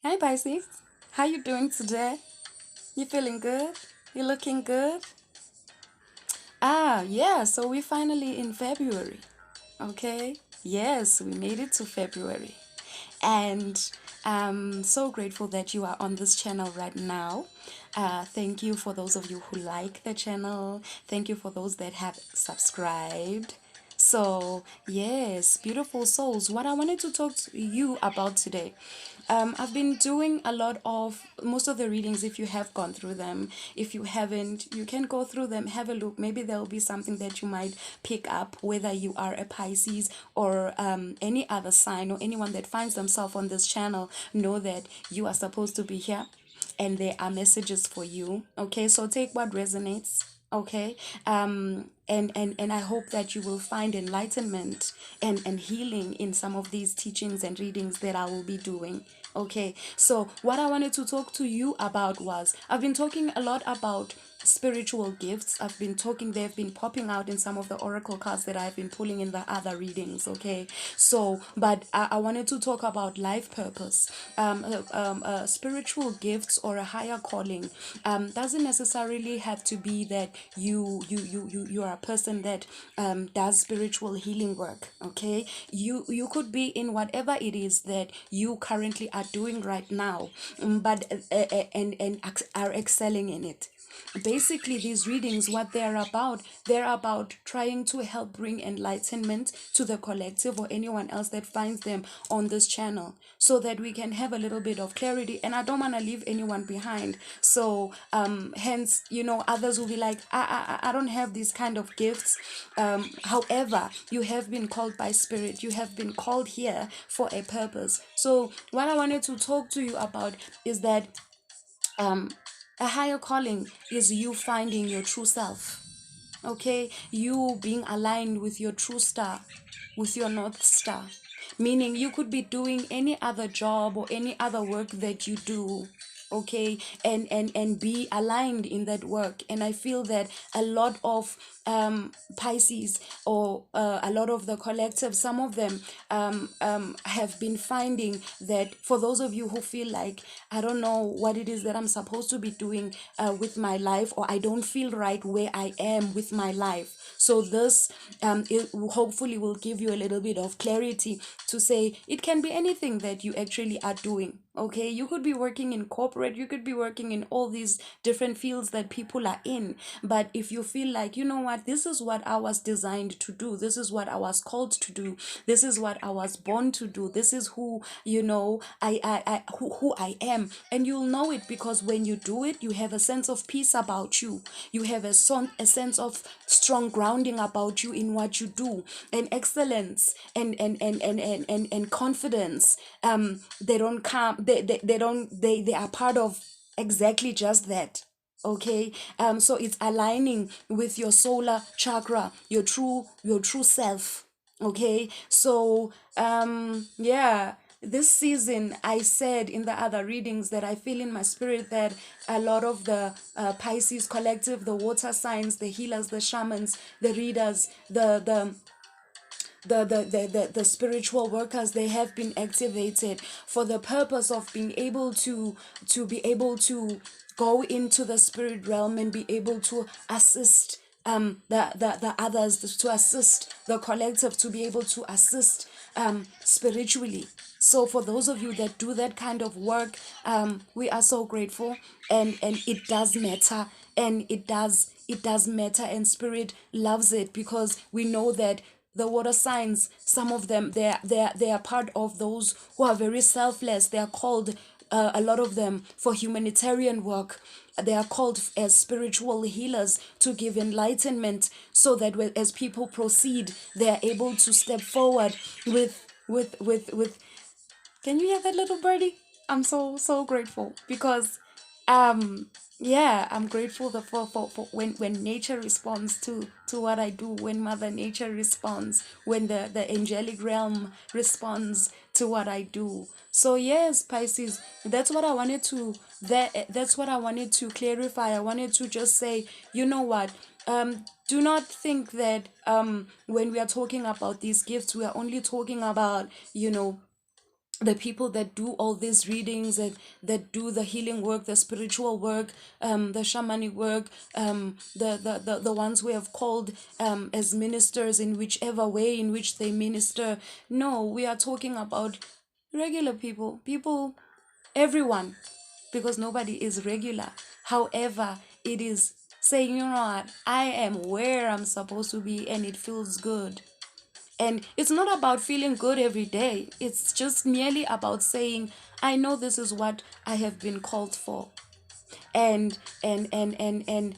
Hi Pisces, how you doing today? You feeling good? You looking good? Yeah, so we're finally in February. Okay? Yes, we made it to February. And I'm so grateful that you are on this channel right now. Thank you for those of you who like the channel. Thank you for those that have subscribed. So, yes, beautiful souls. What I wanted to talk to you about today, I've been doing a lot of most of the readings. If you have gone through them, if you haven't, you can go through them, have a look. Maybe there'll be something that you might pick up, whether you are a Pisces or any other sign or anyone that finds themselves on this channel. Know that you are supposed to be here and there are messages for you. Okay, so take what resonates. Okay, and I hope that you will find enlightenment and healing in some of these teachings and readings that I will be doing. Okay, so what I wanted to talk to you about was, I've been talking a lot about spiritual gifts. They've been popping out in some of the oracle cards that I've been pulling in the other readings. Okay, so but I wanted to talk about life purpose. Spiritual gifts or a higher calling doesn't necessarily have to be that you are a person that does spiritual healing work. Okay, you could be in whatever it is that you currently are doing right now, but and are excelling in it. Basically, these readings, what they're about trying to help bring enlightenment to the collective or anyone else that finds them on this channel, so that we can have a little bit of clarity. And I don't want to leave anyone behind. So hence, others will be like, I don't have these kind of gifts. However, you have been called by spirit. You have been called here for a purpose. So what I wanted to talk to you about is that a higher calling is you finding your true self. Okay, you being aligned with your true star, with your north star, meaning you could be doing any other job or any other work that you do. Okay, and be aligned in that work. And I feel that a lot of Pisces or a lot of the collective, some of them have been finding that for those of you who feel like, I don't know what it is that I'm supposed to be doing with my life, or I don't feel right where I am with my life. So this it hopefully will give you a little bit of clarity to say it can be anything that you actually are doing. Okay, you could be working in corporate, you could be working in all these different fields that people are in. But if you feel like, you know what, this is what I was designed to do, this is what I was called to do, this is what I was born to do, this is who, who I am. And you'll know it, because when you do it, you have a sense of peace about you. You have a sense of strong grounding about you in what you do, and excellence and confidence. They don't come, they don't, they are part of exactly just that. Okay, so it's aligning with your solar chakra, your true self. Okay, so yeah, this season I said in the other readings that I feel in my spirit that a lot of the Pisces collective, the water signs, the healers, the shamans, the readers, the spiritual workers, they have been activated for the purpose of being able to be able to go into the spirit realm and be able to assist the others, to assist the collective, to be able to assist spiritually. So for those of you that do that kind of work, we are so grateful, and it does matter, and it does matter, and spirit loves it, because we know that the water signs, some of them, they are part of those who are very selfless. They are called, a lot of them, for humanitarian work. They are called as spiritual healers to give enlightenment, so that as people proceed, they are able to step forward with. Can you hear that little birdie? I'm so grateful, because yeah, I'm grateful for when nature responds to what I do, when Mother Nature responds, when the angelic realm responds to what I do. So yes, Pisces, that's what I wanted to clarify. I wanted to just say, you know what, do not think that when we are talking about these gifts, we are only talking about, the people that do all these readings, that do the healing work, the spiritual work, the shamanic work, the ones we have called as ministers in whichever way in which they minister. No, we are talking about regular people, everyone, because nobody is regular. However, it is saying, you know what, I am where I'm supposed to be and it feels good. And it's not about feeling good every day. It's just merely about saying, I know this is what I have been called for. And I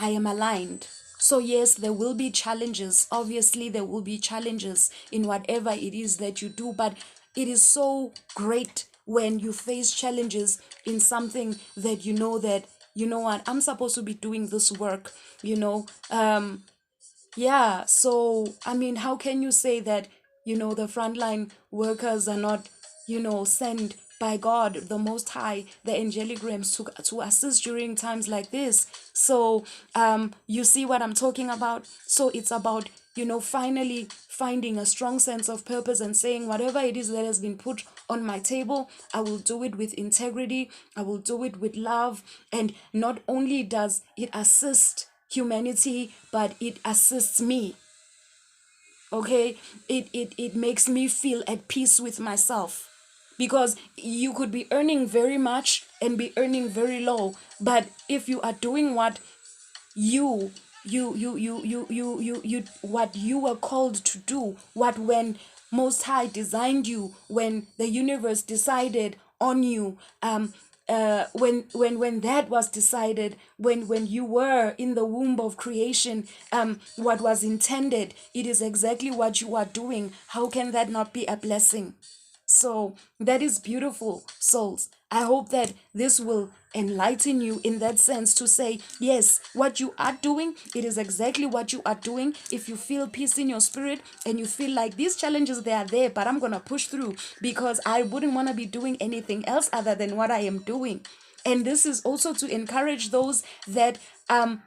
am aligned. So yes, there will be challenges. Obviously, there will be challenges in whatever it is that you do, but it is so great when you face challenges in something that you know that, you know what, I'm supposed to be doing this work, you know. Yeah, so I mean, how can you say that, the frontline workers are not, sent by God, the Most High, the angelic realms to assist during times like this? So, you see what I'm talking about? So it's about, finally finding a strong sense of purpose and saying, whatever it is that has been put on my table, I will do it with integrity, I will do it with love. And not only does it assist humanity, but it assists me. Okay, it makes me feel at peace with myself, because you could be earning very much and be earning very low, but if you are doing what you what you were called to do, what when Most High designed you, when the universe decided on you, when that was decided, when you were in the womb of creation, what was intended, it is exactly what you are doing. How can that not be a blessing? So that is beautiful, souls. I hope that this will enlighten you in that sense, to say, yes, what you are doing, it is exactly what you are doing. If you feel peace in your spirit and you feel like these challenges, they are there, but I'm going to push through because I wouldn't want to be doing anything else other than what I am doing. And this is also to encourage those that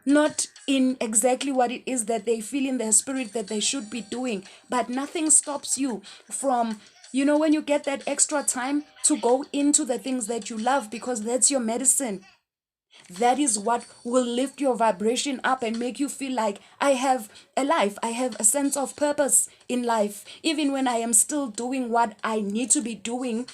not in exactly what it is that they feel in their spirit that they should be doing, but nothing stops you from, when you get that extra time to go into the things that you love, because that's your medicine. That is what will lift your vibration up and make you feel like, I have a life, I have a sense of purpose in life, even when I am still doing what I need to be doing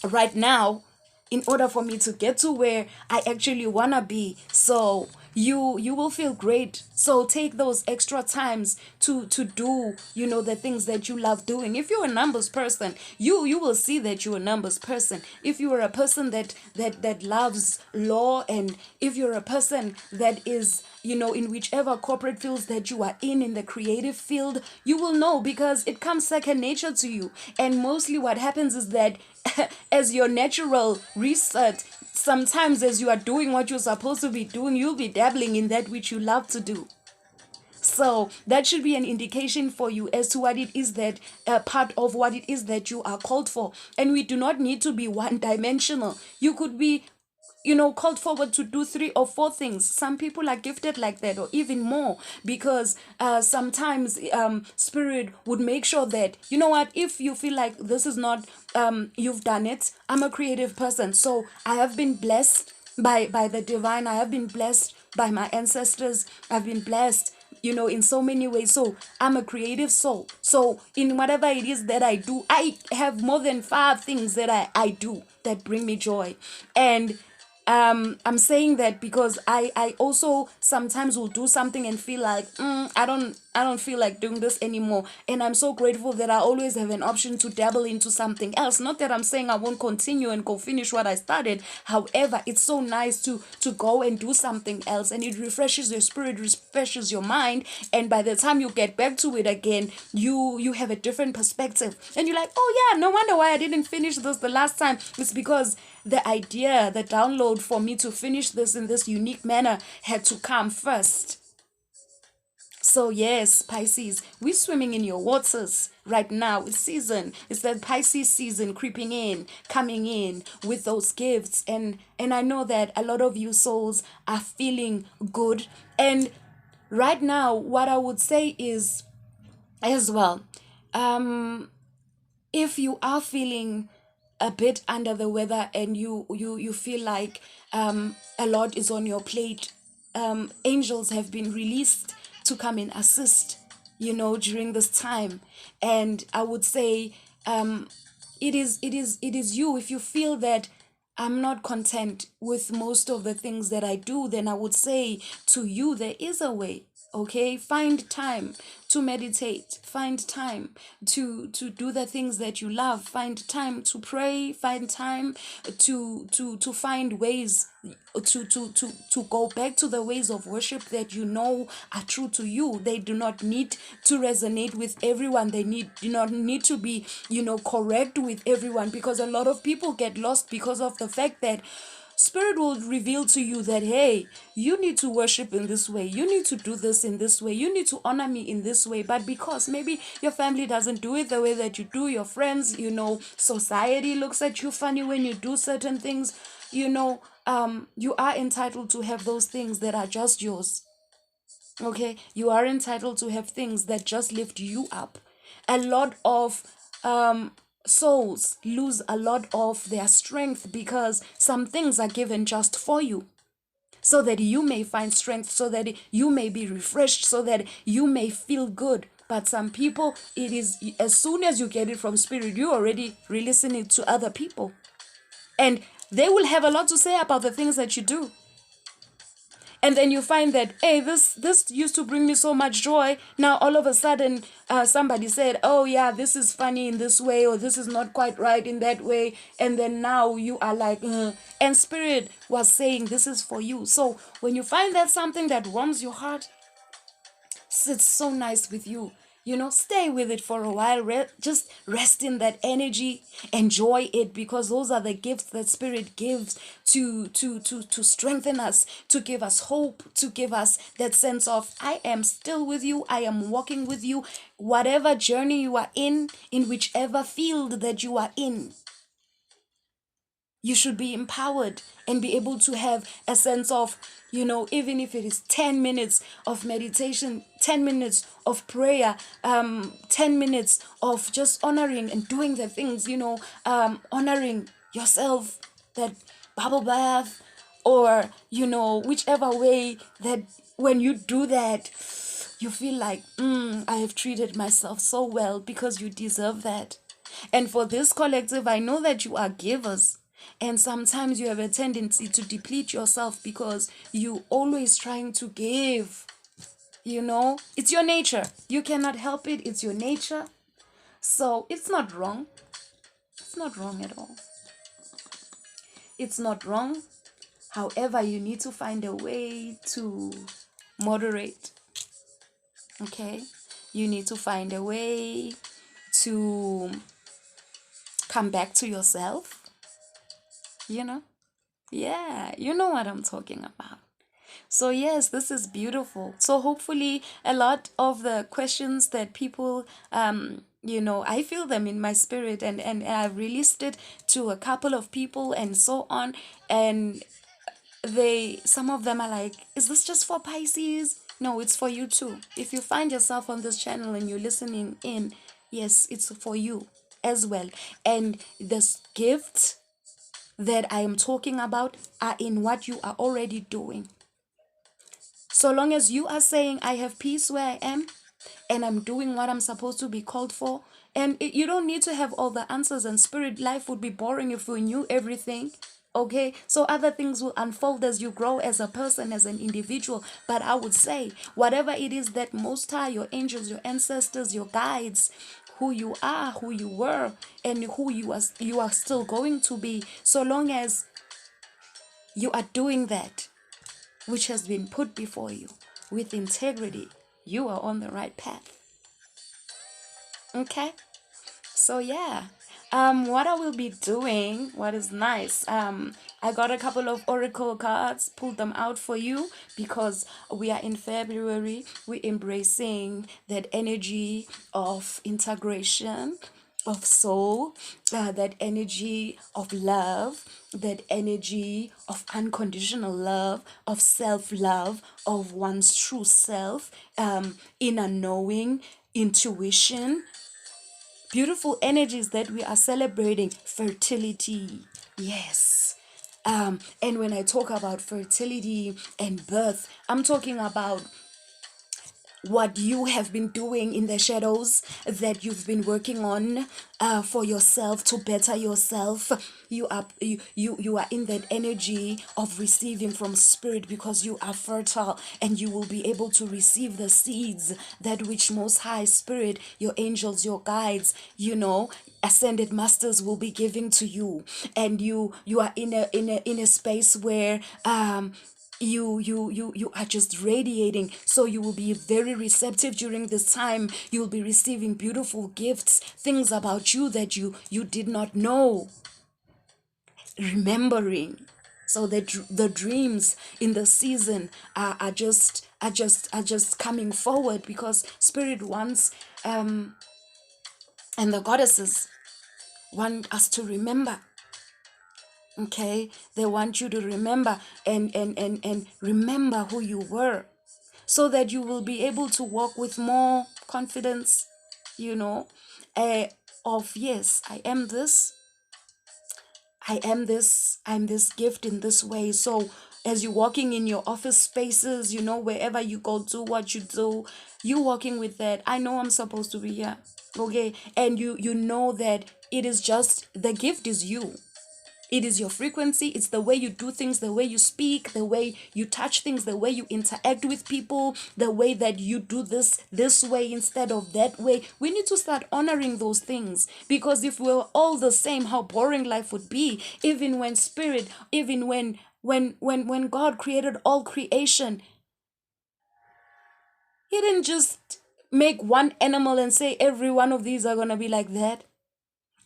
right now in order for me to get to where I actually want to be. So you will feel great. So take those extra times to do, the things that you love doing. If you're a numbers person, you will see that you're a numbers person. If you are a person that loves law, and if you're a person that is, in whichever corporate fields that you are in the creative field, you will know, because it comes second nature to you. And mostly what happens is that as your natural research, sometimes as you are doing what you're supposed to be doing, you'll be dabbling in that which you love to do. So that should be an indication for you as to what it is that, part of what it is that you are called for. And we do not need to be one dimensional. You could be, called forward to do 3 or 4 things. Some people are gifted like that, or even more, because sometimes spirit would make sure that, you know what, if you feel like this is not, you've done it. I'm a creative person, so I have been blessed by the divine. I have been blessed by my ancestors. I've been blessed, in so many ways. So I'm a creative soul. So in whatever it is that I do, I have more than 5 things that I do that bring me joy. And I'm saying that because I also sometimes will do something and feel like, I don't feel like doing this anymore. And I'm so grateful that I always have an option to dabble into something else. Not that I'm saying I won't continue and go finish what I started. However, it's so nice to go and do something else, and it refreshes your spirit, refreshes your mind. And by the time you get back to it again, you have a different perspective. And you're like, oh yeah, no wonder why I didn't finish this the last time. It's because the idea, the download for me to finish this in this unique manner had to come first. So yes, Pisces, we're swimming in your waters right now. It's season. It's that Pisces season creeping in, coming in with those gifts. And I know that a lot of you souls are feeling good. And right now, what I would say is, as well, if you are feeling a bit under the weather and you feel like a lot is on your plate, angels have been released to come and assist, during this time. And I would say, it is you. If you feel that I'm not content with most of the things that I do, then I would say to you, there is a way. Okay, find time to meditate, find time to do the things that you love, find time to pray, find time to find ways to go back to the ways of worship that are true to you. They do not need to resonate with everyone. They do not need to be correct with everyone, because a lot of people get lost because of the fact that Spirit will reveal to you that, hey, you need to worship in this way, you need to do this in this way, you need to honor me in this way. But because maybe your family doesn't do it the way that you do, your friends, society looks at you funny when you do certain things, you are entitled to have those things that are just yours. Okay, you are entitled to have things that just lift you up. A lot of souls lose a lot of their strength because some things are given just for you, so that you may find strength, so that you may be refreshed, so that you may feel good. But some people, it is as soon as you get it from Spirit, you already releasing it to other people, and they will have a lot to say about the things that you do. And then you find that, hey, this used to bring me so much joy. Now all of a sudden, somebody said, oh yeah, this is funny in this way, or this is not quite right in that way. And then now you are like, and Spirit was saying this is for you. So when you find that something that warms your heart, sits so nice with you, stay with it for a while. Just rest in that energy, enjoy it, because those are the gifts that Spirit gives to strengthen us, to give us hope, to give us that sense of, I am still with you, I am walking with you. Whatever journey you are in whichever field that you are in, you should be empowered and be able to have a sense of, even if it is 10 minutes of meditation, 10 minutes of prayer, 10 minutes of just honoring and doing the things, honoring yourself, that bubble bath, or, whichever way that when you do that, you feel like, I have treated myself so well, because you deserve that. And for this collective, I know that you are givers. And sometimes you have a tendency to deplete yourself because you always trying to give. It's your nature. You cannot help it. It's your nature. So it's not wrong. It's not wrong at all. It's not wrong. However, you need to find a way to moderate. Okay? You need to find a way to come back to yourself. Yeah, you know what I'm talking about. So yes, this is beautiful. So hopefully a lot of the questions that people I feel them in my spirit, and I've released it to a couple of people and so on, and some of them are like, is this just for Pisces? No, it's for you too. If you find yourself on this channel and you're listening in, yes, it's for you as well. And this gift that I am talking about are in what you are already doing. So long as you are saying, I have peace where I am, and I'm doing what I'm supposed to be called for, and you don't need to have all the answers, and Spirit, life would be boring if we knew everything. Okay, so other things will unfold as you grow as a person, as an individual. But I would say, whatever it is that Most High, your angels, your ancestors, your guides, who you are, who you were, and who you are still going to be, so long as you are doing that which has been put before you with integrity, you are on the right path. Okay? So yeah, what I will be doing, what is nice, I got a couple of oracle cards, pulled them out for you, because we are in February. We're embracing that energy of integration, of soul, that energy of love, that energy of unconditional love, of self-love, of one's true self, inner knowing, intuition, beautiful energies that we are celebrating. Fertility, yes. And when I talk about fertility and birth, I'm talking about what you have been doing in the shadows, that you've been working on for yourself, to better yourself. You are in that energy of receiving from spirit, because you are fertile, and you will be able to receive the seeds that which Most High Spirit, your angels, your guides, ascended masters will be giving to you. And you are in a space where you are just radiating. So you will be very receptive during this time. You'll be receiving beautiful gifts, things about you that you did not know, remembering. So that the dreams in the season are just coming forward, because spirit wants and the goddesses want us to remember. Okay, they want you to remember and remember who you were, so that you will be able to walk with more confidence, of, yes, I'm this gift in this way. So as you're walking in your office spaces, wherever you go, do what you do, you walking with that, I know I'm supposed to be here. Okay, and you know that it is just, the gift is you. It is your frequency. It's the way you do things, the way you speak, the way you touch things, the way you interact with people, the way that you do this way instead of that way. We need to start honoring those things, because if we were all the same, how boring life would be. Even when God created all creation, He didn't just make one animal and say every one of these are gonna be like that.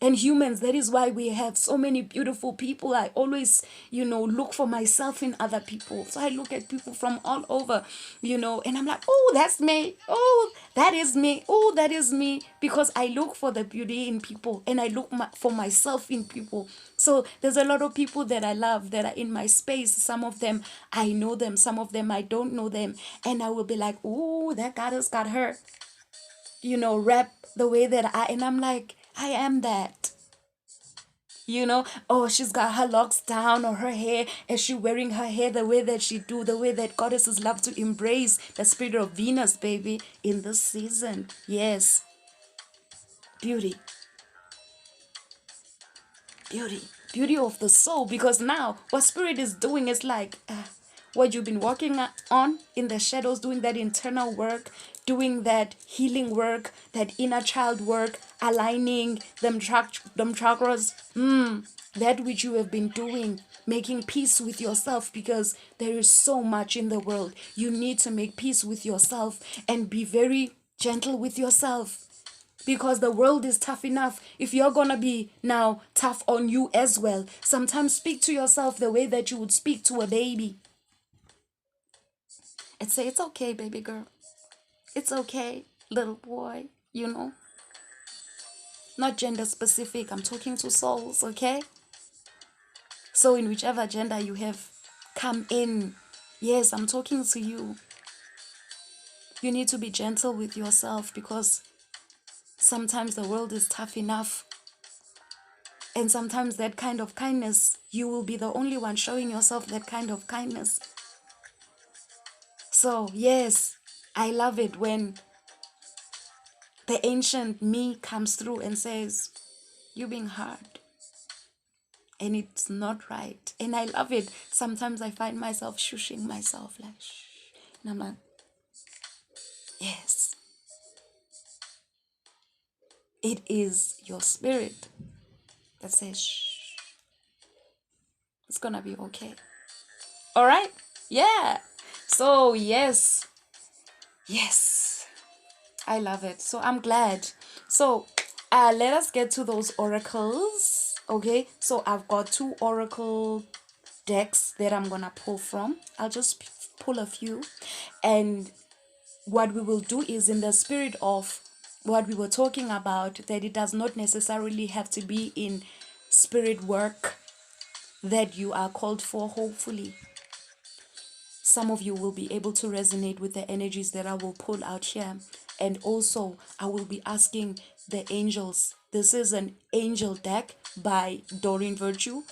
And humans, that is why we have so many beautiful people. I always, look for myself in other people. So I look at people from all over, and I'm like, oh, that's me. Oh, that is me. Oh, that is me. Because I look for the beauty in people, and I look for myself in people. So there's a lot of people that I love that are in my space. Some of them, I know them. Some of them, I don't know them. And I will be like, oh, that goddess got her, rap the way that and I'm like, I am that. Oh, she's got her locks down, or her hair, is she wearing her hair the way that she do, the way that goddesses love to embrace the spirit of Venus, baby, in this season. Yes. Beauty. Beauty of the soul. Because now what spirit is doing is like what you've been working on in the shadows, doing that internal work, doing that healing work, that inner child work, aligning them chakras, that which you have been doing, making peace with yourself, because there is so much in the world. You need to make peace with yourself and be very gentle with yourself, because the world is tough enough. If you're gonna be now tough on you as well, sometimes speak to yourself the way that you would speak to a baby, and say, it's okay, baby girl, it's okay, little boy. Not gender specific, I'm talking to souls. Okay, so in whichever gender you have come in, yes, I'm talking to you. You need to be gentle with yourself, because sometimes the world is tough enough. And sometimes that kind of kindness, you will be the only one showing yourself that kind of kindness. So, yes, I love it when the ancient me comes through and says, you're being hard. And it's not right. And I love it. Sometimes I find myself shushing myself, like, shh. And I'm like, yes. It is your spirit that says, shh, it's gonna be okay. All right? Yeah. So, yes, I love it. So I'm glad. So let us get to those oracles. Okay, so I've got 2 oracle decks that I'm gonna pull from. I'll just pull a few, and what we will do is, in the spirit of what we were talking about, that it does not necessarily have to be in spirit work that you are called for, hopefully. some of you will be able to resonate with the energies that I will pull out here. And also, I will be asking the angels. This is an angel deck by Doreen Virtue.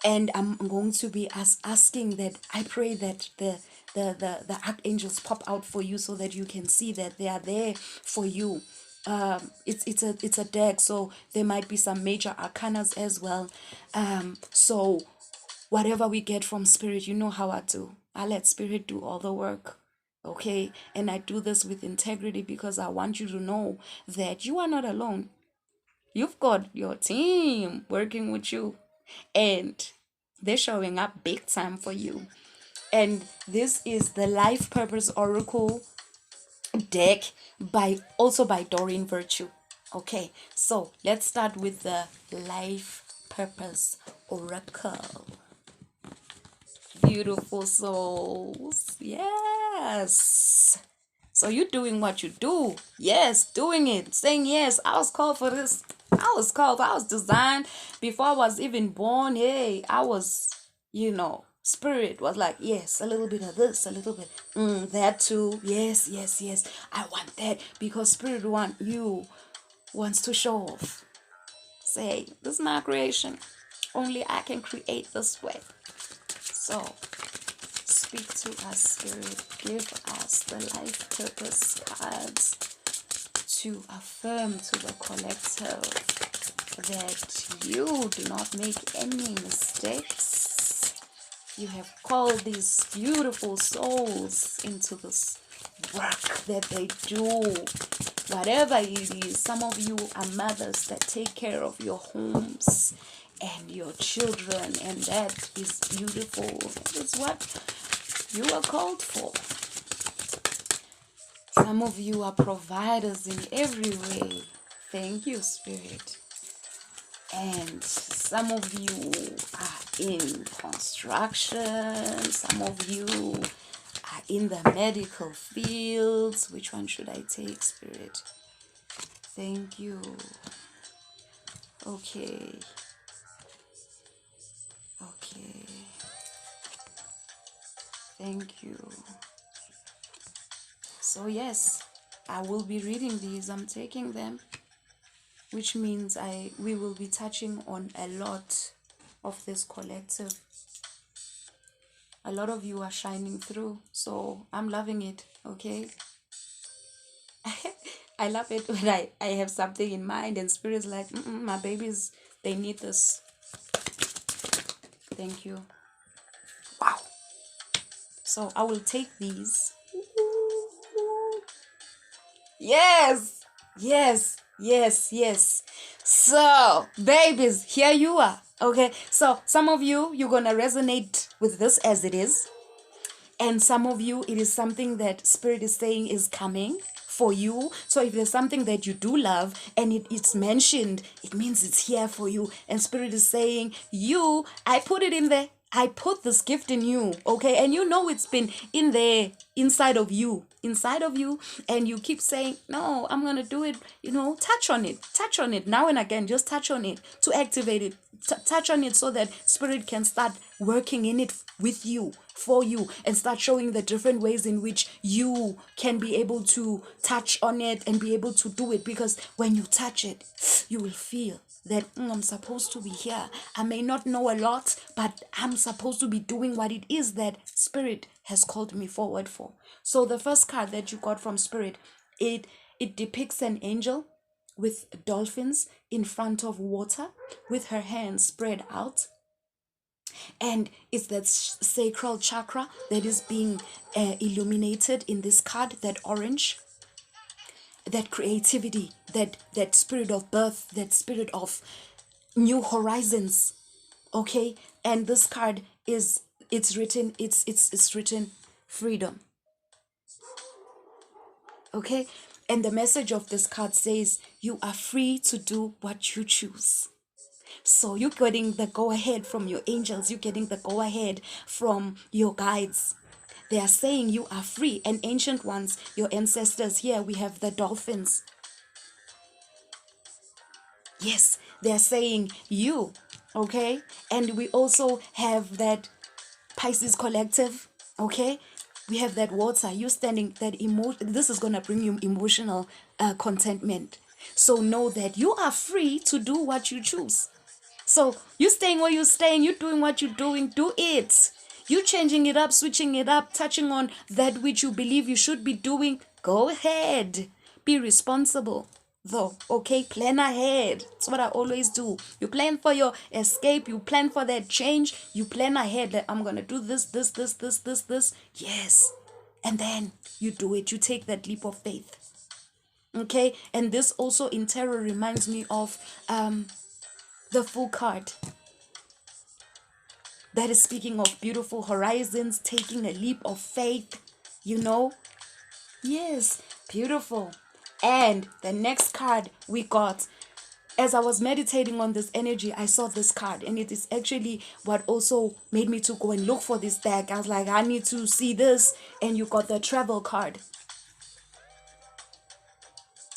And I'm going to be asking that. I pray that the archangels pop out for you so that you can see that they are there for you. It's a deck, so there might be some major arcanas as well. So whatever we get from spirit, you know how I do. I let spirit do all the work. Okay, and I do this with integrity because I want you to know that you are not alone. You've got your team working with you, and they're showing up big time for you. And this is the Life Purpose Oracle deck by Doreen Virtue. Okay, so let's start with the Life Purpose Oracle. Beautiful souls. Yes. So you're doing what you do. Yes, doing it. Saying yes. I was called for this. I was designed before I was even born. Hey, I was, spirit was like, yes, a little bit of this, a little bit, that too. Yes, yes, yes. I want that because spirit wants to show off. Say, this is my creation. Only I can create this way. So, speak to us, Spirit. Give us the life purpose cards to affirm to the collective that you do not make any mistakes. You have called these beautiful souls into this work that they do. Whatever it is, some of you are mothers that take care of your homes and your children, and that is beautiful. That is what you are called for. Some of you are providers in every way. Thank you, Spirit. And some of you are in construction. Some of you are in the medical fields. Which one should I take, Spirit? Thank you. Okay. Okay. Thank you. So yes, I will be reading these. I'm taking them, which means we will be touching on a lot of this collective. A lot of you are shining through, so I'm loving it. Okay. I love it when I have something in mind and spirit's like, my babies, they need this. Thank you. Wow. So I will take these. Yes, yes, yes, yes. So, babies, here you are. Okay, so some of you, you're gonna resonate with this as it is. And some of you, it is something that Spirit is saying is coming for you. So if there's something that you do love and it's mentioned, it means it's here for you. And Spirit is saying, I put it in there. I put this gift in you, okay? And you know it's been in there, inside of you, and you keep saying, no, I'm going to do it, touch on it, now and again, just touch on it to activate it, touch on it so that Spirit can start working in it with you, for you, and start showing the different ways in which you can be able to touch on it and be able to do it. Because when you touch it, you will feel that I'm supposed to be here. I may not know a lot, but I'm supposed to be doing what it is that Spirit has called me forward for. So the first card that you got from Spirit, it depicts an angel with dolphins in front of water with her hands spread out. And it's that sacral chakra that is being illuminated in this card, that orange, that creativity, that spirit of birth, that spirit of new horizons. Okay, and this card it's written freedom. Okay, and the message of this card says you are free to do what you choose. So you're getting the go ahead from your angels, you're getting the go ahead from your guides. They are saying you are free. And ancient ones, your ancestors, here we have the dolphins. Yes, they're saying you, okay? And we also have that Pisces collective. Okay, we have that water. You standing that emotion. This is gonna bring you emotional contentment. So know that you are free to do what you choose. So you staying where you're staying, you doing what you're doing, do it. You changing it up, switching it up, touching on that which you believe you should be doing. Go ahead. Be responsible though. Okay, plan ahead. That's what I always do. You plan for your escape, you plan for that change, you plan ahead that I'm gonna do this. Yes. And then you do it. You take that leap of faith. Okay, and this also in tarot reminds me of the Fool card that is speaking of beautiful horizons, taking a leap of faith, you know. Yes, beautiful. And the next card we got, as I was meditating on this energy, I saw this card, and it is actually what also made me to go and look for this deck. I was like, I need to see this. And you got the travel card.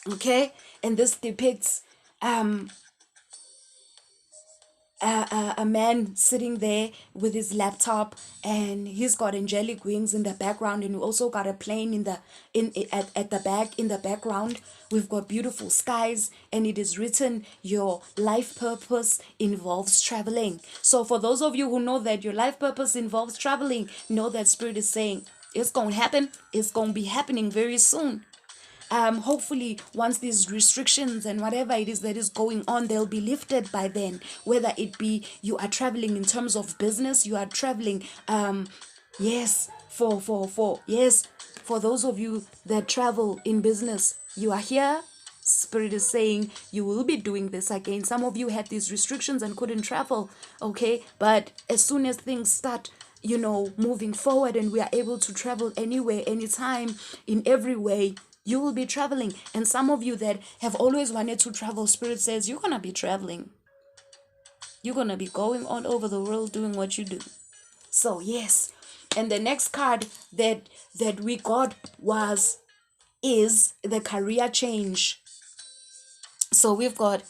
Okay, and this depicts a man sitting there with his laptop, and he's got angelic wings in the background, and we also got a plane at the back. In the background we've got beautiful skies, and it is written, your life purpose involves traveling. So for those of you who know that your life purpose involves traveling, know that spirit is saying it's gonna happen. It's gonna be happening very soon. Hopefully once these restrictions and whatever it is that is going on, they'll be lifted by then. Whether it be you are traveling in terms of business, you are traveling yes, for those of you that travel in business, you are here. Spirit is saying you will be doing this again. Some of you had these restrictions and couldn't travel, okay, but as soon as things start, you know, moving forward, and we are able to travel anywhere, anytime, in every way, you will be traveling. And some of you that have always wanted to travel, spirit says you're gonna be traveling. You're gonna be going all over the world doing what you do. So yes. And the next card that we got is the career change. So we've got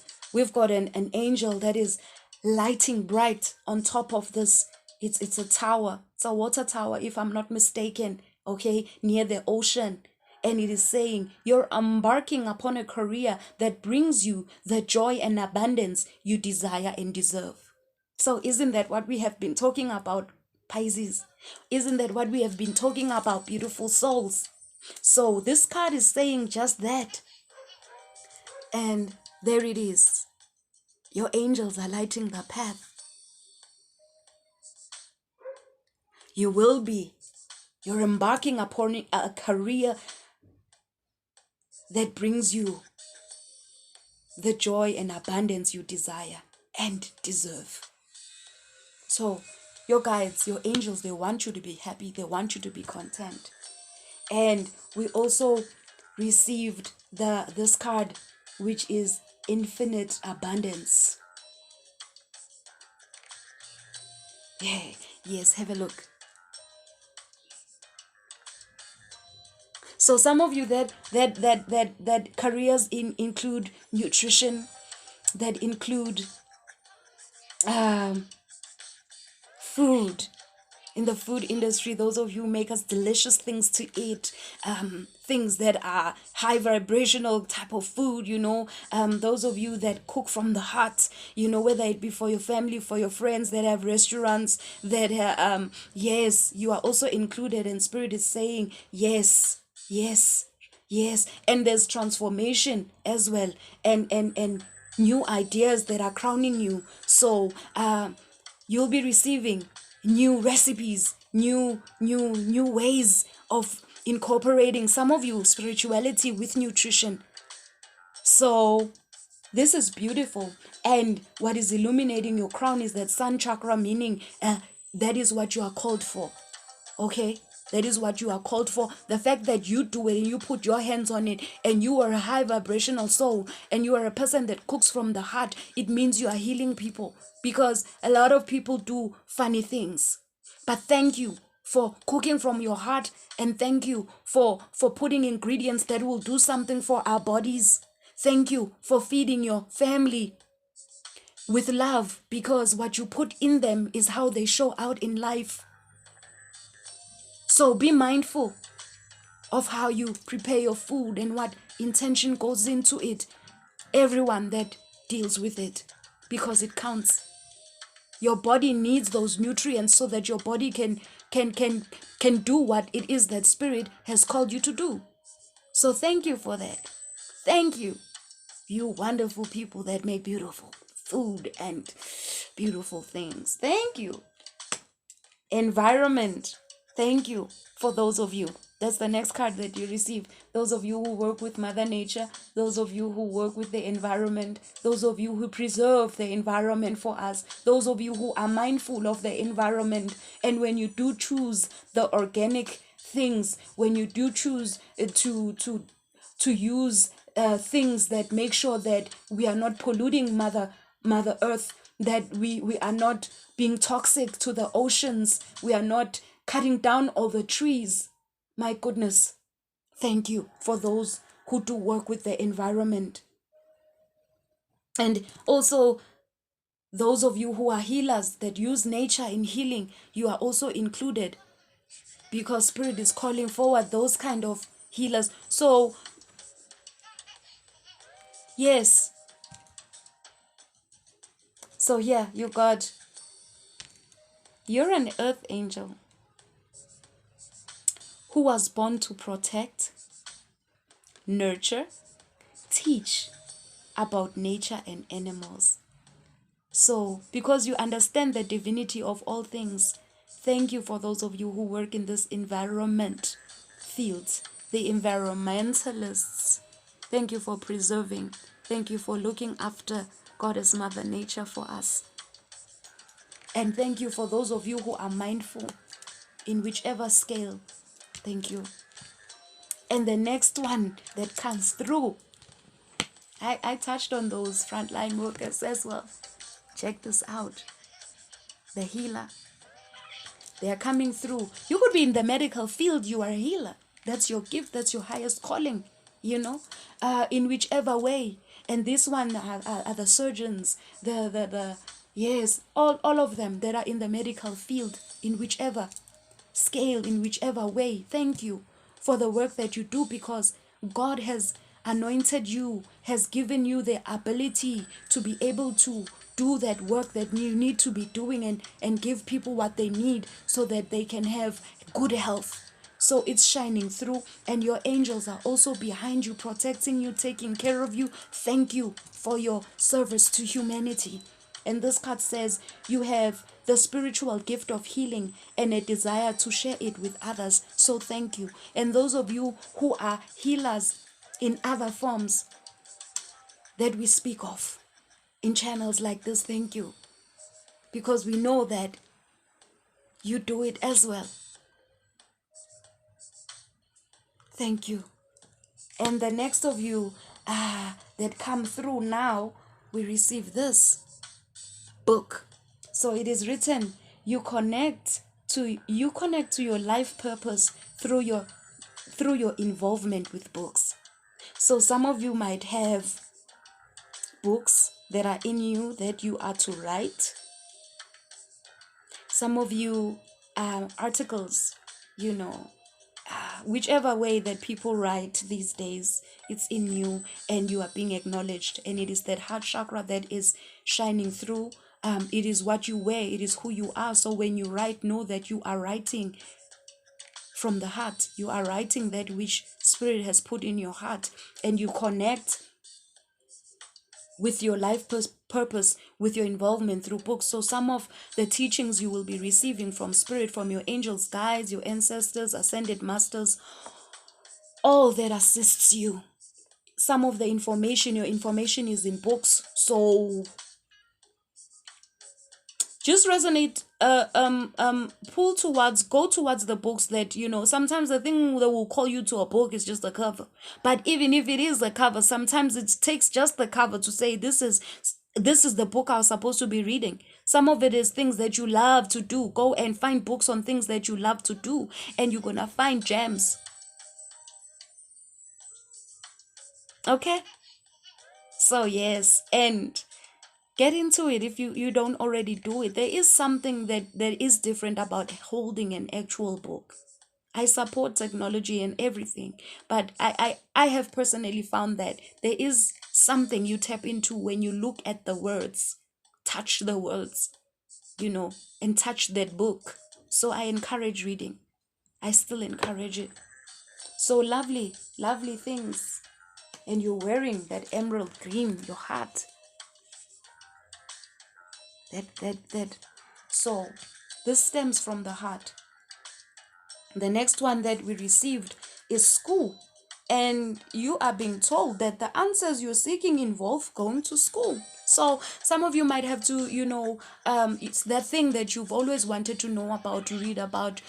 an angel that is lighting bright on top of this. It's a tower. It's a water tower, if I'm not mistaken, okay, near the ocean. And it is saying you're embarking upon a career that brings you the joy and abundance you desire and deserve. So isn't that what we have been talking about, Pisces? Isn't that what we have been talking about, beautiful souls? So this card is saying just that. And there it is. Your angels are lighting the path. You're embarking upon a career that brings you the joy and abundance you desire and deserve. So your guides, your angels, they want you to be happy. They want you to be content. And we also received this card, which is infinite abundance. Yeah, yes, have a look. So some of you that careers include nutrition, that include food, in the food industry, those of you who make us delicious things to eat, things that are high vibrational type of food, you know, those of you that cook from the heart, you know, whether it be for your family, for your friends that have restaurants, that yes, you are also included. And spirit is saying yes, yes, yes. And there's transformation as well, and new ideas that are crowning you. So you'll be receiving new recipes, new ways of incorporating, some of you, spirituality with nutrition. So this is beautiful. And what is illuminating your crown is that sun chakra, meaning that is what you are called for. Okay, that is what you are called for. The fact that you do it and you put your hands on it, and you are a high vibrational soul, and you are a person that cooks from the heart, it means you are healing people. Because a lot of people do funny things. But thank you for cooking from your heart, and thank you for putting ingredients that will do something for our bodies. Thank you for feeding your family with love, because what you put in them is how they show out in life. So be mindful of how you prepare your food and what intention goes into it. Everyone that deals with it, because it counts. Your body needs those nutrients so that your body can do what it is that spirit has called you to do. So thank you for that. Thank you, you wonderful people that make beautiful food and beautiful things. Thank you. Environment. Thank you for those of you. That's the next card that you receive. Those of you who work with Mother Nature, those of you who work with the environment, those of you who preserve the environment for us, those of you who are mindful of the environment. And when you do choose the organic things, when you do choose to use things that make sure that we are not polluting Mother Earth, that we are not being toxic to the oceans, we are not cutting down all the trees. My goodness, thank you for those who do work with the environment. And also those of you who are healers that use nature in healing, you are also included, because spirit is calling forward those kind of healers. So yes, so yeah, you're an earth angel who was born to protect, nurture, teach about nature and animals. So, because you understand the divinity of all things, thank you for those of you who work in this environment field, the environmentalists. Thank you for preserving. Thank you for looking after Goddess Mother Nature for us. And thank you for those of you who are mindful in whichever scale. Thank you. And the next one that comes through, I touched on those frontline workers as well. Check this out. The healer. They are coming through. You could be in the medical field, you are a healer. That's your gift, that's your highest calling, in whichever way. And this one are the surgeons, the yes, all of them that are in the medical field, in whichever scale, in whichever way. Thank you for the work that you do, because God has anointed you, has given you the ability to be able to do that work that you need to be doing, and give people what they need so that they can have good health. So it's shining through, and your angels are also behind you, protecting you, taking care of you. Thank you for your service to humanity. And this card says you have the spiritual gift of healing and a desire to share it with others. So thank you. And those of you who are healers in other forms that we speak of in channels like this, thank you. Because we know that you do it as well. Thank you. And the next of you that come through now, we receive this book. So it is written, you connect to your life purpose through your involvement with books. So some of you might have books that are in you that you are to write. Some of you articles, whichever way that people write these days, it's in you and you are being acknowledged. And it is that heart chakra that is shining through. It is what you wear, it is who you are. So when you write, know that you are writing from the heart. You are writing that which spirit has put in your heart, and you connect with your life purpose, with your involvement through books. So some of the teachings you will be receiving from spirit, from your angels, guides, your ancestors, ascended masters, all that assists you. Some of the information, your information is in books. So just resonate, go towards the books that, sometimes the thing that will call you to a book is just the cover. But even if it is the cover, sometimes it takes just the cover to say, this is the book I was supposed to be reading. Some of it is things that you love to do. Go and find books on things that you love to do, and you're gonna find gems. Okay? So yes, and get into it if you don't already do it. There is something that is different about holding an actual book. I support technology and everything, but I have personally found that there is something you tap into when you look at the words, touch the words, and touch that book. So I encourage reading. I still encourage it. So lovely, lovely things. And you're wearing that emerald green, your heart. That. So this stems from the heart. The next one that we received is school. And you are being told that the answers you're seeking involve going to school. So some of you might have to, it's that thing that you've always wanted to know about, to read about,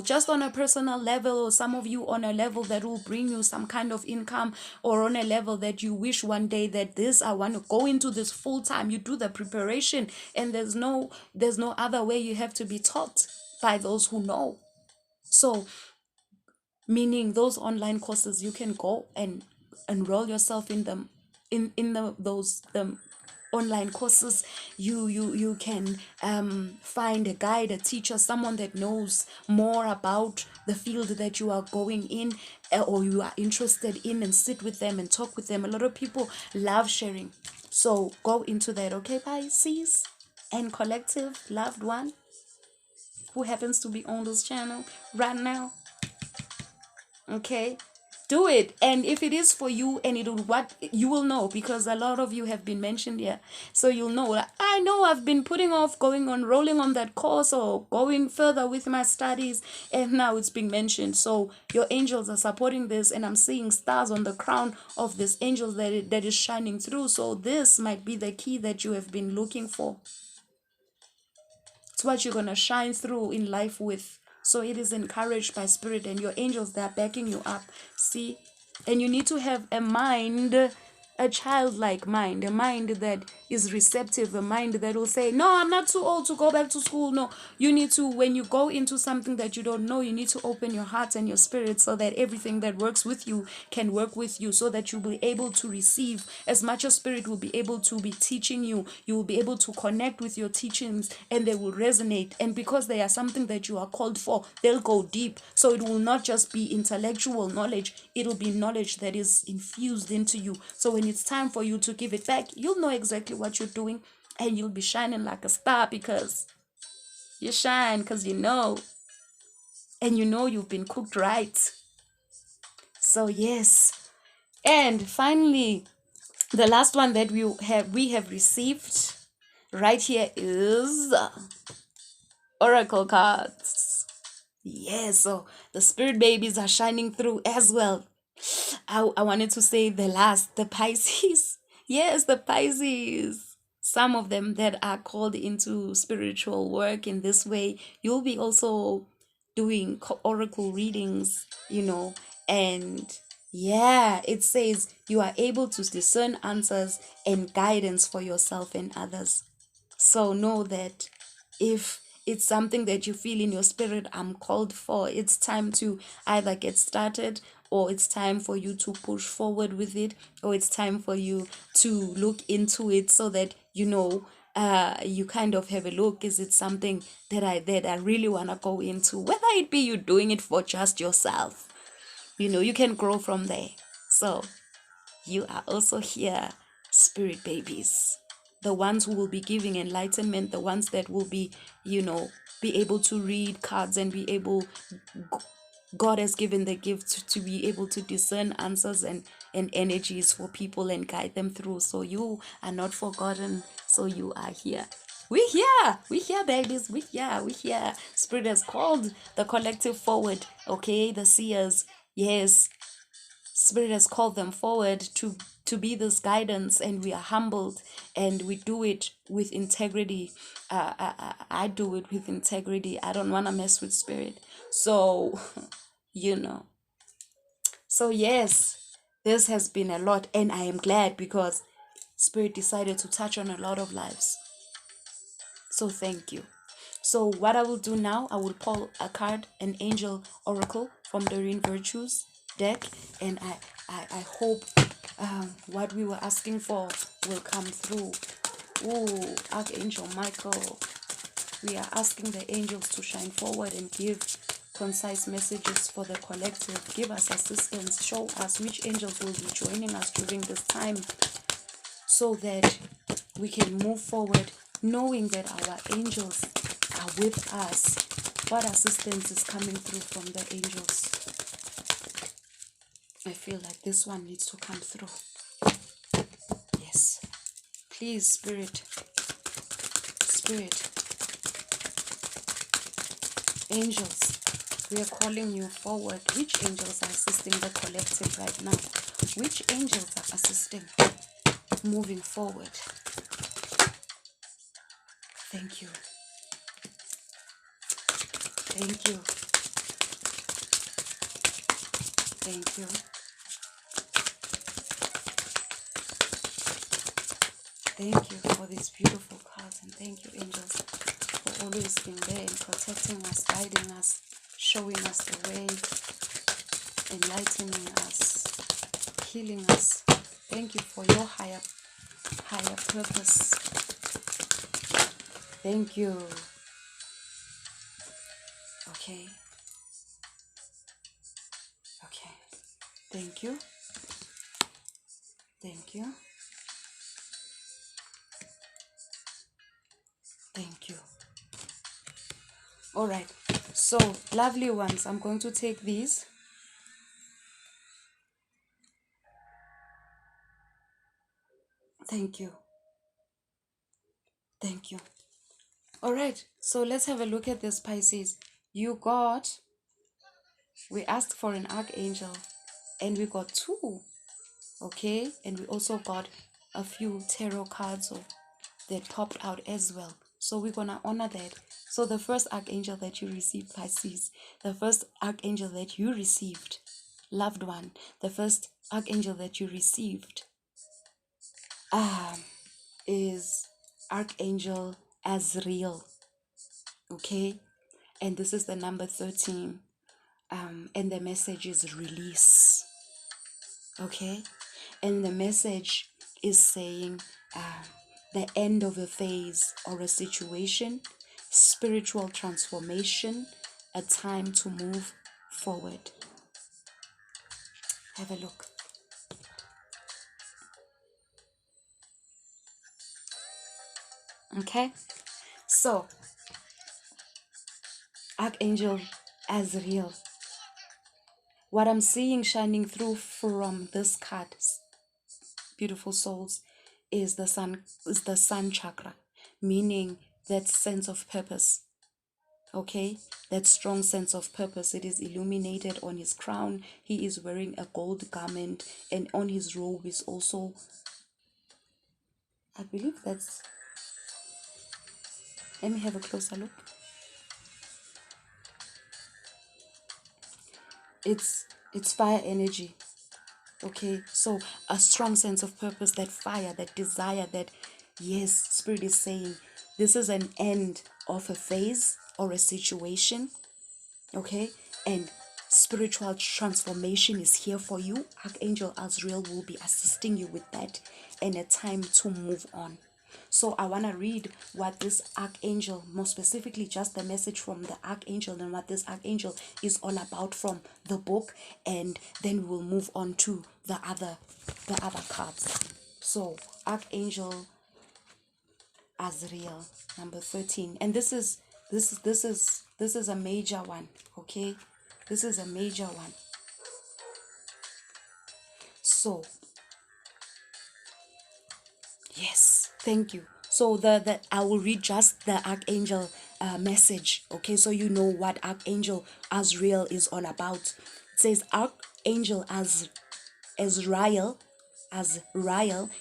just on a personal level, or some of you on a level that will bring you some kind of income, or on a level that you wish one day that I want to go into this full time. You do the preparation, and there's no other way. You have to be taught by those who know. So, meaning those online courses, you can go and enroll yourself in them, in those online courses. You can find a guide, a teacher, someone that knows more about the field that you are going in, or you are interested in, and sit with them and talk with them. A lot of people love sharing, so go into that. Okay, Pisces and collective loved one who happens to be on this channel right now. Okay, do it. And if it is for you, and what you will know, because a lot of you have been mentioned here, so you'll know, like, I know I've been putting off rolling on that course, or going further with my studies, and now it's being mentioned. So your angels are supporting this, and I'm seeing stars on the crown of this angels that is shining through. So this might be the key that you have been looking for. It's what you're going to shine through in life with. So it is encouraged by spirit, and your angels, they're backing you up. See? And you need to have a mind, a childlike mind, a mind that is receptive, a mind that will say, no, I'm not too old to go back to school. No, you need to, when you go into something that you don't know, you need to open your heart and your spirit, so that everything that works with you can work with you, so that you'll be able to receive as much as spirit will be able to be teaching you. You will be able to connect with your teachings, and they will resonate. And because they are something that you are called for, they'll go deep. So it will not just be intellectual knowledge, it'll be knowledge that is infused into you. So when it's time for you to give it back, you'll know exactly what you're doing, and you'll be shining like a star, because you shine because you know, and you know you've been cooked right. So yes. And finally, the last one that we have received right here is oracle cards. Yes, so the spirit babies are shining through as well. I wanted to say the Pisces. Yes, the Pisces. Some of them that are called into spiritual work in this way, you'll be also doing oracle readings, and yeah, it says you are able to discern answers and guidance for yourself and others. So know that if it's something that you feel in your spirit, I'm called for, it's time to either get started, or it's time for you to push forward with it, or it's time for you to look into it, so that you kind of have a look. Is it something that I really want to go into? Whether it be you doing it for just yourself, you can grow from there. So you are also here, spirit babies, the ones who will be giving enlightenment, the ones that will be able to read cards and be able, God has given the gift to be able to discern answers and energies for people and guide them through. So you are not forgotten. So you are here. We here, babies. We here. Spirit has called the collective forward. Okay, the seers. Yes, Spirit has called them forward to be this guidance, and we are humbled, and we do it with integrity. I do it with integrity. I don't want to mess with Spirit. So, So yes, this has been a lot, and I am glad, because Spirit decided to touch on a lot of lives. So thank you. So what I will do now, I will pull a card, an angel oracle from the Doreen Virtues deck, and I hope what we were asking for will come through. Ooh, Archangel Michael. We are asking the angels to shine forward and give concise messages for the collective. Give us assistance. Show us which angels will be joining us during this time so that we can move forward knowing that our angels are with us. What assistance is coming through from the angels? I feel like this one needs to come through. Yes. Please, Spirit, angels, we are calling you forward. Which angels are assisting the collective right now? Which angels are assisting moving forward? Thank you. Thank you. Thank you. Thank you for these beautiful cards, and thank you, angels, for always being there and protecting us, guiding us, showing us the way, enlightening us, healing us. Thank you for your higher purpose. Thank you. Okay. Okay. Thank you. Thank you. Thank you. All right. So, lovely ones, I'm going to take these. Thank you. Thank you. All right. So, let's have a look at this, Pisces. We asked for an archangel and we got 2. Okay. And we also got a few tarot cards that popped out as well. So we're going to honor that. So the first archangel that you received, Pisces, the first archangel that you received, loved one, the first archangel that you received is Archangel Azrael. Okay. And this is the number 13. And the message is release. Okay. And the message is saying the end of a phase or a situation, spiritual transformation, a time to move forward. Have a look. Okay. So, Archangel Azrael. What I'm seeing shining through from this card, beautiful souls, is the sun chakra, meaning that sense of purpose. Okay, that strong sense of purpose. It is illuminated on his crown. He is wearing a gold garment, and on his robe is also, I believe that's, let me have a closer look. It's fire energy. Okay, so a strong sense of purpose, that fire, that desire, that, yes, Spirit is saying this is an end of a phase or a situation. Okay, and spiritual transformation is here for you. Archangel Azrael will be assisting you with that, and a time to move on. So I want to read what this archangel, more specifically just the message from the archangel and what this archangel is all about from the book, and then we will move on to the other cards. So Archangel Azrael, number 13, and this is a major one. Okay, this is a major one. So yes, thank you. So the I will read just the archangel message. Okay, so you know what Archangel Azrael is all about. It says Archangel Azrael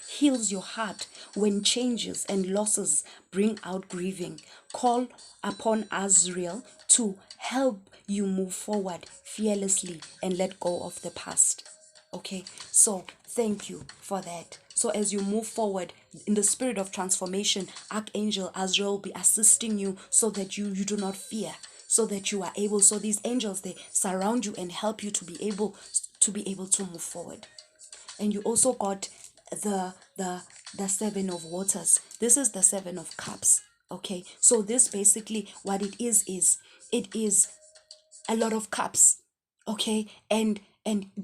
heals your heart when changes and losses bring out grieving. Call upon Azrael to help you move forward fearlessly and let go of the past. Okay, so thank you for that. So as you move forward in the spirit of transformation, Archangel Azrael will be assisting you so that you do not fear, so that you are able, so these angels, they surround you and help you to be able to move forward. And you also got the 7 of waters. This is the 7 of cups. Okay, so this basically what it is it is a lot of cups, okay, and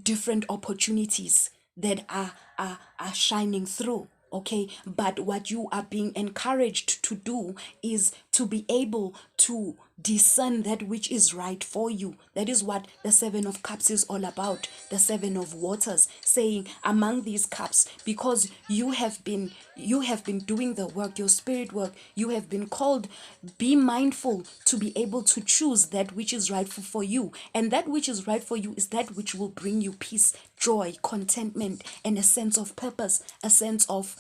different opportunities that are shining through, okay. But what you are being encouraged to do is to be able to discern that which is right for you. That is what the Seven of Cups is all about. The Seven of Waters, saying among these cups, because you have been doing the work, your spirit work, you have been called. Be mindful to be able to choose that which is rightful for you, and that which is right for you is that which will bring you peace, joy, contentment, and a sense of purpose, a sense of,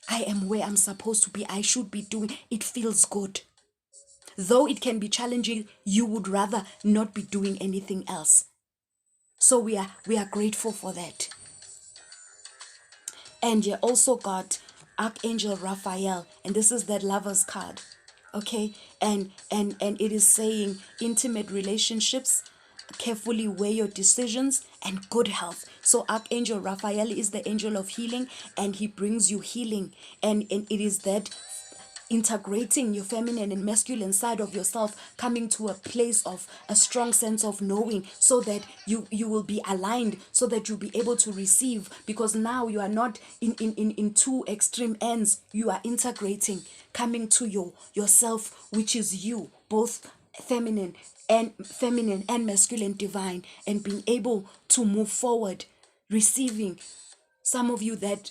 I am where I'm supposed to be, I should be doing. It feels good. Though it can be challenging, you would rather not be doing anything else. So we are grateful for that. And you also got Archangel Raphael, and this is that Lover's card, okay. And it is saying intimate relationships, carefully weigh your decisions, and good health. So Archangel Raphael is the angel of healing, and he brings you healing, and it is that integrating your feminine and masculine side of yourself, coming to a place of a strong sense of knowing, so that you will be aligned, so that you'll be able to receive, because now you are not in two extreme ends. You are integrating, coming to yourself, which is you, both feminine and masculine divine, and being able to move forward, receiving. Some of you that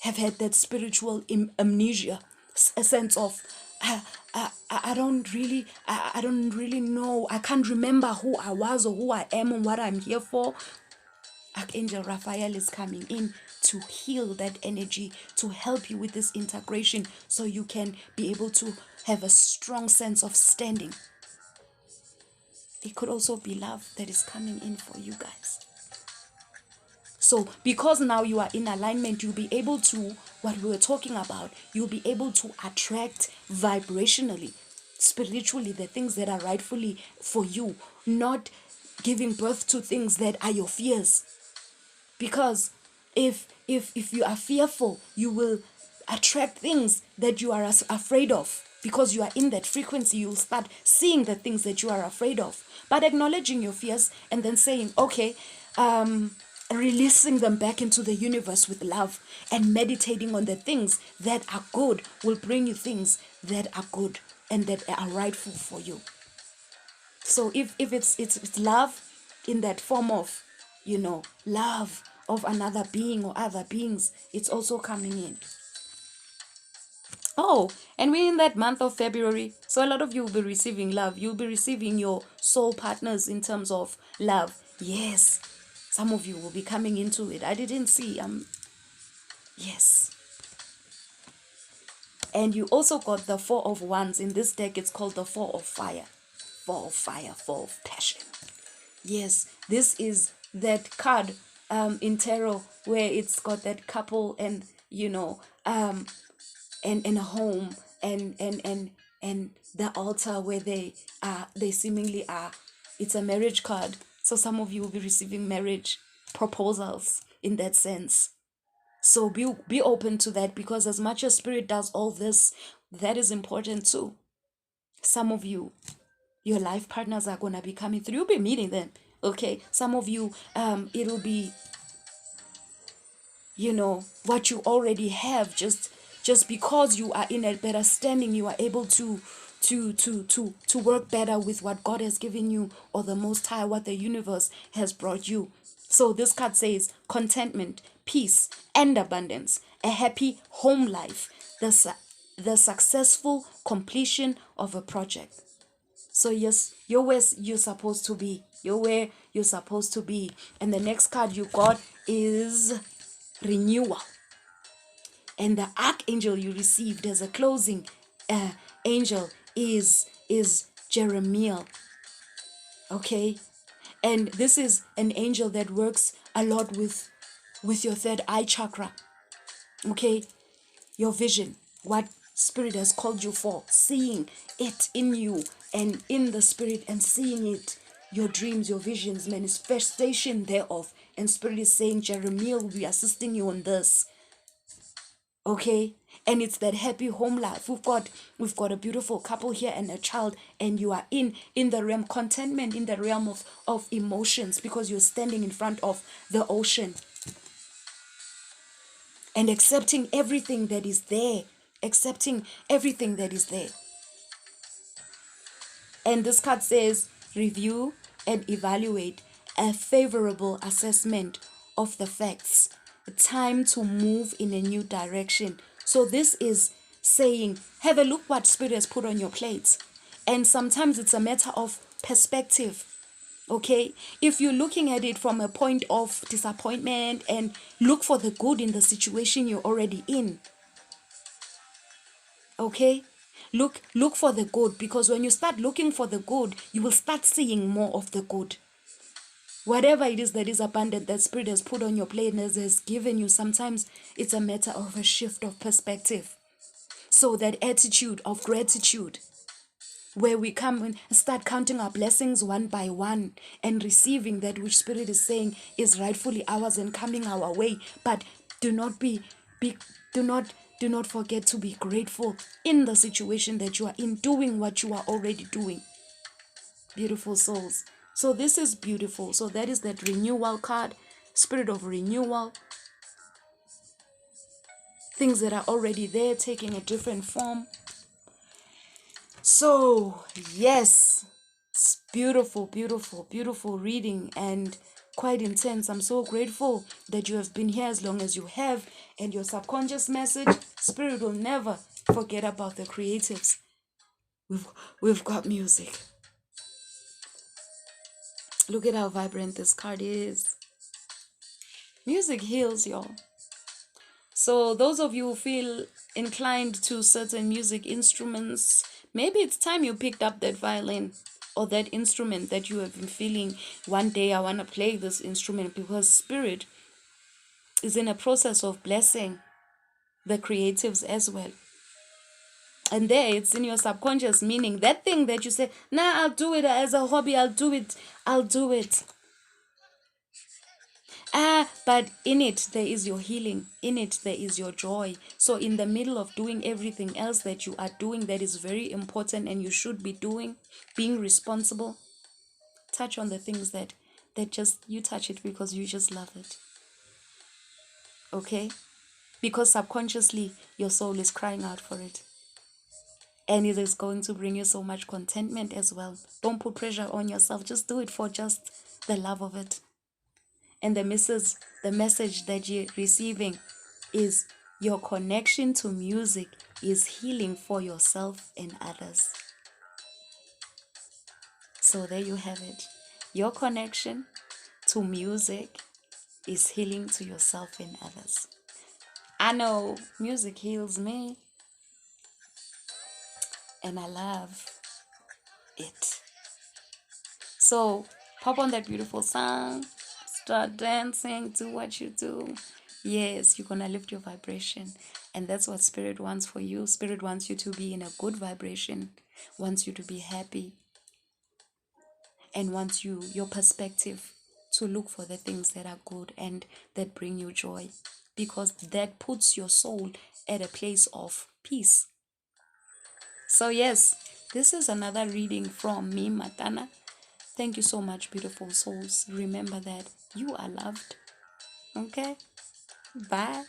have had that spiritual amnesia, a sense of, I don't really know, I can't remember who I was or who I am and what I'm here for. Archangel Raphael is coming in to heal that energy, to help you with this integration, so you can be able to have a strong sense of standing. It could also be love that is coming in for you guys. So because now you are in alignment, you'll be able to, what we were talking about, you'll be able to attract vibrationally, spiritually, the things that are rightfully for you, not giving birth to things that are your fears. Because if you are fearful, you will attract things that you are afraid of. Because you are in that frequency, you'll start seeing the things that you are afraid of. But acknowledging your fears and then saying, okay, releasing them back into the universe with love, and meditating on the things that are good will bring you things that are good and that are rightful for you. So if it's love in that form of, love of another being or other beings, it's also coming in. Oh, and we're in that month of February, so a lot of you will be receiving love. You'll be receiving your soul partners in terms of love. Yes, some of you will be coming into it. I didn't see. Yes. And you also got the Four of Wands. In this deck, it's called the Four of Fire. Four of fire, four of passion. Yes, this is that card in tarot where it's got that couple and, and a home, and the altar where they seemingly are. It's a marriage card. So some of you will be receiving marriage proposals in that sense. So be open to that, because as much as spirit does all this, that is important too. Some of you, your life partners are gonna be coming through. You'll be meeting them. Okay. Some of you, it'll be, what you already have, just because you are in a better standing, you are able to work better with what God has given you, or the Most High, what the universe has brought you. So this card says contentment, peace, and abundance, a happy home life, the successful completion of a project. So yes, you're where you're supposed to be. You're where you're supposed to be. And the next card you got is renewal. And the archangel you received as a closing angel is Jeremiah. Okay? And this is an angel that works a lot with your third eye chakra. Okay? Your vision, what spirit has called you for, seeing it in you and in the spirit, and seeing it, your dreams, your visions, manifestation thereof. And spirit is saying Jeremiah will be assisting you on this. Okay? And it's that happy home life. We've got a beautiful couple here and a child, and you are in the realm contentment, in the realm of emotions, because you're standing in front of the ocean and accepting everything that is there, accepting everything that is there. And this card says, review and evaluate a favorable assessment of the facts. Time to move in a new direction. So this is saying, have a look what Spirit has put on your plate. And sometimes it's a matter of perspective. Okay, if you're looking at it from a point of disappointment, and look for the good in the situation you're already in. Okay, look for the good, because when you start looking for the good, you will start seeing more of the good. Whatever it is that is abundant, that Spirit has put on your plate and has given you, sometimes it's a matter of a shift of perspective. So that attitude of gratitude, where we come and start counting our blessings one by one and receiving that which Spirit is saying is rightfully ours and coming our way. But do not do not forget to be grateful in the situation that you are in, doing what you are already doing. Beautiful souls. So this is beautiful. So that is that renewal card, Spirit of renewal. Things that are already there taking a different form. So yes, it's beautiful, beautiful, beautiful reading, and quite intense. I'm so grateful that you have been here as long as you have, and your subconscious message, Spirit will never forget about the creatives. We've got music. Look at how vibrant this card is. Music heals, y'all. So those of you who feel inclined to certain music instruments, maybe it's time you picked up that violin or that instrument that you have been feeling, one day I want to play this instrument, because Spirit is in a process of blessing the creatives as well. And there it's in your subconscious, meaning that thing that you say, nah, I'll do it as a hobby, I'll do it. But in it there is your healing, in it there is your joy. So in the middle of doing everything else that you are doing that is very important and you should be doing, being responsible, touch on the things that just, you touch it because you just love it. Okay? Because subconsciously your soul is crying out for it. And it is going to bring you so much contentment as well. Don't put pressure on yourself. Just do it for just the love of it. And the message that you're receiving is your connection to music is healing for yourself and others. So there you have it. Your connection to music is healing to yourself and others. I know music heals me, and I love it. So pop on that beautiful song, start dancing, do what you do. Yes, you're gonna lift your vibration, and that's what Spirit wants for you. Spirit wants you to be in a good vibration, wants you to be happy, and wants your perspective to look for the things that are good and that bring you joy, because that puts your soul at a place of peace. So yes, this is another reading from me, Matana. Thank you so much, beautiful souls. Remember that you are loved. Okay? Bye.